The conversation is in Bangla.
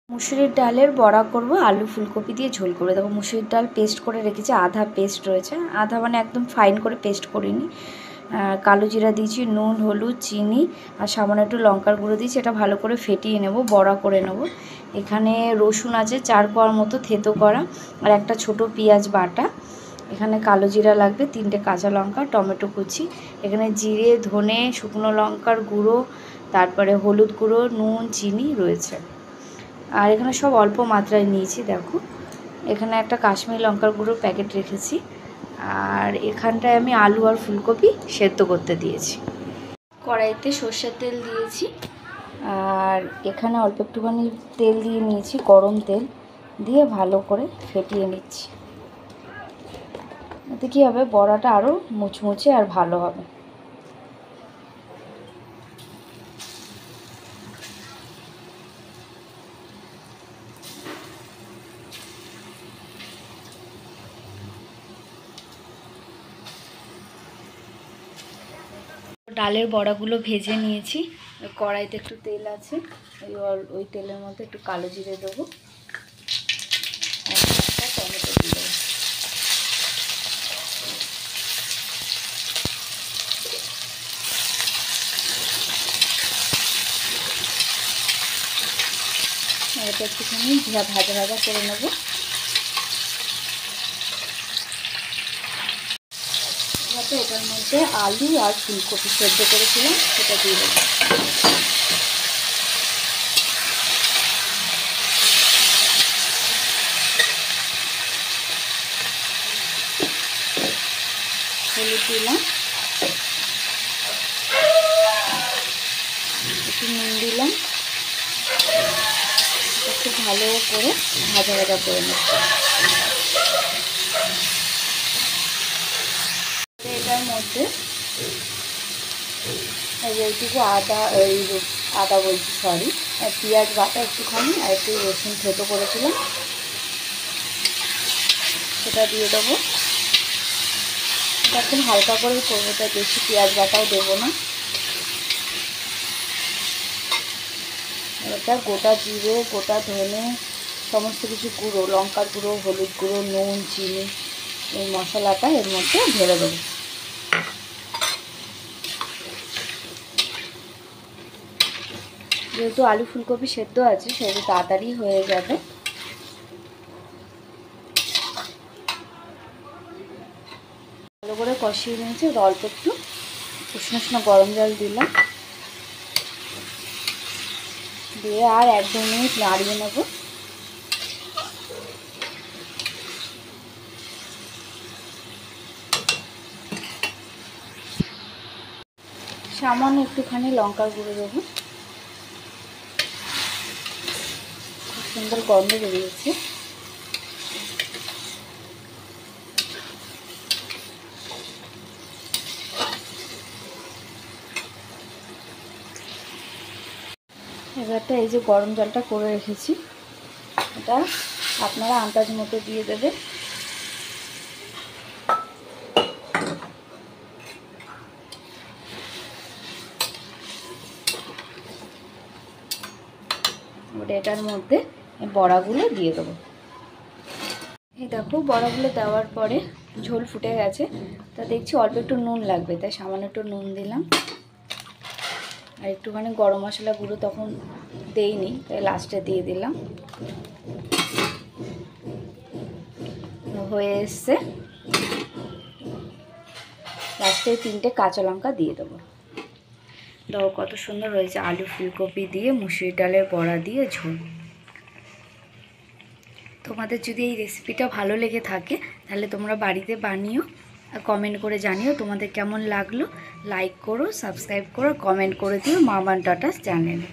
মুসুরির ডালের বড়া করব, আলু ফুলকপি দিয়ে ঝোল করবো। দেখো মুসুরির ডাল পেস্ট করে রেখেছি, আধা পেস্ট রয়েছে, আধা মানে একদম ফাইন করে পেস্ট করিনি। কালো জিরা দিয়েছি, নুন হলুদ চিনি আর সামান্য একটু লঙ্কার গুঁড়ো দিয়েছি। এটা ভালো করে ফেটিয়ে নেব, বড়া করে নেব। এখানে রসুন আছে 4 কোয়া মতো থেতো করা, আর একটা ছোট পেঁয়াজ বাটা। এখানে কালো জিরা লাগবে, 3টে কাঁচা লঙ্কা, টমেটো কুচি। এখানে জিরে ধনে শুকনো লঙ্কার গুঁড়ো, তারপরে হলুদ গুঁড়ো নুন চিনি রয়েছে। আর এখানে সব অল্প মাত্রায় নিয়েছি। দেখো এখানে একটা কাশ্মীরি লঙ্কার গুঁড়োর প্যাকেট রেখেছি। আর এখানটায় আমি আলু আর ফুলকপি সেদ্ধ করতে দিয়েছি। কড়াইতে সর্ষের তেল দিয়েছি, আর এখানে অল্প একটুখানি তেল দিয়ে নিয়েছি, গরম তেল দিয়ে ভালো করে ফেটিয়ে নিচ্ছি। এতে কী হবে, বড়াটা আরও মুচমুচে আর ভালো হবে। ডালের বড়াগুলো ভেজে নিয়েছি। কড়াইতে একটু তেল আছে, ওই তেলের মধ্যে একটু কালো জিরে দেবো, একটা টমেটো দিয়ে দেবো। এটা একটুখানি ভাজা ভাজা করে নেব। এটার মধ্যে আলু আর ফুলকপি সেদ্ধ করেছিলাম সেটা দিয়ে দেবো। হলুদ দিলাম, একটু নুন দিলাম, একটু ভালো করে ভাজা ভাজা করে নেব। এটার মধ্যে এইটুকু আদা বলছি সরি, পেঁয়াজ বাটা একটুখানি আর একটু রসুন থেতো করেছিলাম সেটা দিয়ে দেবো। এটা একদম হালকা করে করবো, তাই বেশি পেঁয়াজ বাটাও দেবো না। এটা গোটা জিরে গোটা ধনে সমস্ত কিছু গুঁড়ো, লঙ্কার গুঁড়ো হলুদ গুঁড়ো নুন চিনি, এই মশলাটা এর মধ্যে ঢেলে দেবো। যেহেতু আলু ফুলকপি সেদ্ধ আছে সেহেতু তাড়াতাড়ি হয়ে যাবে। ভালো করে কষিয়ে নিয়েছি, অল্প একটু উষ্ণ উষ্ণ গরম জল দিলাম, দিয়ে আর 1-2 মিনিট নাড়িয়ে নেব। সামান্য একটুখানি লঙ্কার গুঁড়ো দেবো, খুব সুন্দর গন্ধ বেরিয়েছে। এবারটা এই যে গরম জলটা করে রেখেছি, এটা আপনারা আন্দাজ মতো দিয়ে দেবে। এটার মধ্যে বড়াগুলো দিয়ে দেবো। এই দেখো বড়াগুলো দেওয়ার পরে ঝোল ফুটে গেছে, তা দেখছি অল্প একটু নুন লাগবে, তাই সামান্য একটু নুন দিলাম। আর একটুখানি গরম মশলা গুঁড়ো তখন দেইনি, তাই লাস্টে দিয়ে দিলাম। হয়ে এসছে, লাস্টে 3টে কাঁচা লঙ্কা দিয়ে দেবো। দেখো কত সুন্দর হয়েছে আলু ফুলকপি দিয়ে মুসুরি ডালের বড়া দিয়ে ঝোল। তোমাদের যদি এই রেসিপিটা ভালো লেগে থাকে তাহলে তোমরা বাড়িতে বানিও, আর কমেন্ট করে জানিও তোমাদের কেমন লাগলো। লাইক করো, সাবস্ক্রাইব করো, কমেন্ট করে দিও মামান টাটাস চ্যানেলে।